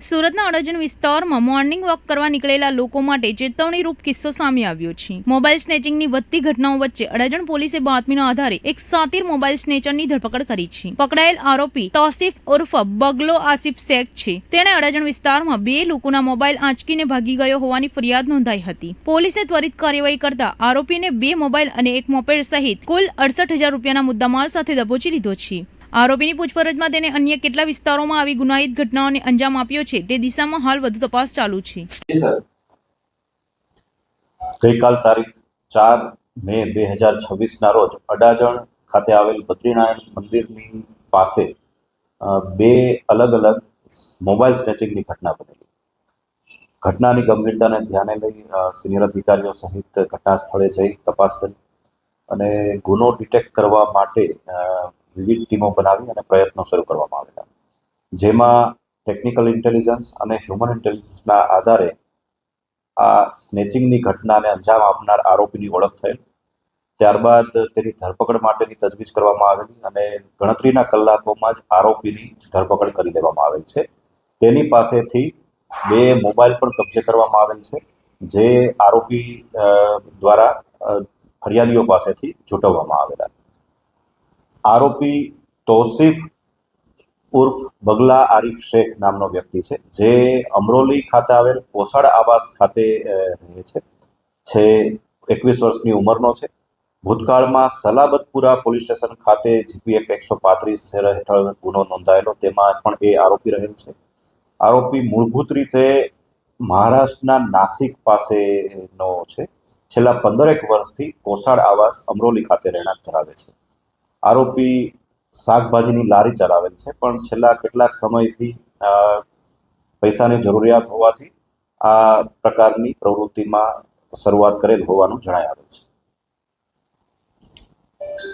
સુરતના અડાજણ વિસ્તારમાં morning walk કરવા નીકળેલા લોકો માટે ચેતવણીરૂપ કિસ્સો સામે આવ્યો છે। મોબાઈલ સ્નેચિંગની વધતી ઘટનાઓ વચ્ચે અડાજણ પોલીસે બાતમીના આધારે એક સાતીર મોબાઈલ સ્નેચરની ધરપકડ કરી છે। પકડાયેલ આરોપી તૌસીફ ઉર્ફ બગલો આસિફ શેખ છે। તેણે અડાજણ વિસ્તારમાં 2 લોકોના મોબાઈલ આંચકીને ભાગી ગયો હોવાની ફરિયાદ નોંધાઈ હતી। પોલીસે ત્વરિત કાર્યવાહી કરતા આરોપીને 2 મોબાઈલ અને એક મોપેડ સહિત કુલ 68,000 રૂપિયાના મુદ્દામાલ સાથે દબોચી લીધો છે। આરોપીની પૂછપરછમાં તેને અન્ય કેટલા વિસ્તારોમાં આવી ગુનાહિત ઘટનાઓને અંજામ આપ્યો છે તે દિશામાં હાલ વધુ તપાસ ચાલુ છે। ગઈકાલ તારીખ 4 મે 2026 ના રોજ અડાજણ ખાતે આવેલ બદ્રીનારાયણ મંદિરની પાસે 2 અલગ અલગ મોબાઈલ સ્નેચિંગની ઘટના બનેલી। ઘટનાની ગંભીરતાને ધ્યાને લઈ સિનિયર અધિકારીઓ સહિત ઘટના સ્થળે જઈ તપાસ કરી અને ગુનો ડિટેક્ટ કરવા માટે વિવિધ ટીમો બનાવી અને પ્રયત્નો શરૂ કરવામાં આવેલા, જેમાં ટેકનિકલ ઇન્ટેલિજન્સ અને હ્યુમન ઇન્ટેલિજન્સના આધારે આ સ્નેચિંગની ઘટનાને અંજામ આપનાર આરોપીની ઓળખ થયેલ। ત્યારબાદ તેની ધરપકડ માટેની તજવીજ કરવામાં આવેલી અને ગણતરીના કલાકોમાં જ આરોપીની ધરપકડ કરી લેવામાં આવેલ છે। તેની પાસેથી 2 મોબાઈલ પણ કબજે કરવામાં આવેલ છે, જે આરોપી દ્વારા ફરિયાદીઓ પાસેથી ઝૂંટવવામાં આવેલા। આરોપી તૌસીફ ઉર્ફ બગલા આરિફ શેખ નામનો વ્યક્તિ છે, જે અમરોલી ખાતે આવેલ કોસાડ આવાસ ખાતે રહે છે। 21 વર્ષની ઉંમરનો છે। ભૂતકાળમાં સલાબતપુરા પોલીસ સ્ટેશન ખાતે જીપી એક્ટ 135 હેઠળ ગુનો નોંધાયેલો, તેમાં પણ એ આરોપી રહેલ છે। આરોપી મૂળભૂત રીતે મહારાષ્ટ્રના નાસિક પાસેનો છે। છેલ્લા 15 વર્ષથી કોસાડ આવાસ અમરોલી ખાતે રહેણાંક ધરાવે છે। આરોપી શાકભાજીની લારી ચલાવેલ છે, પણ છેલ્લા કેટલાક સમયથી પૈસાની જરૂરિયાત હોવાથી આ પ્રકારની પ્રવૃત્તિમાં શરૂઆત કરેલ હોવાનું જણાય આવેલ છે।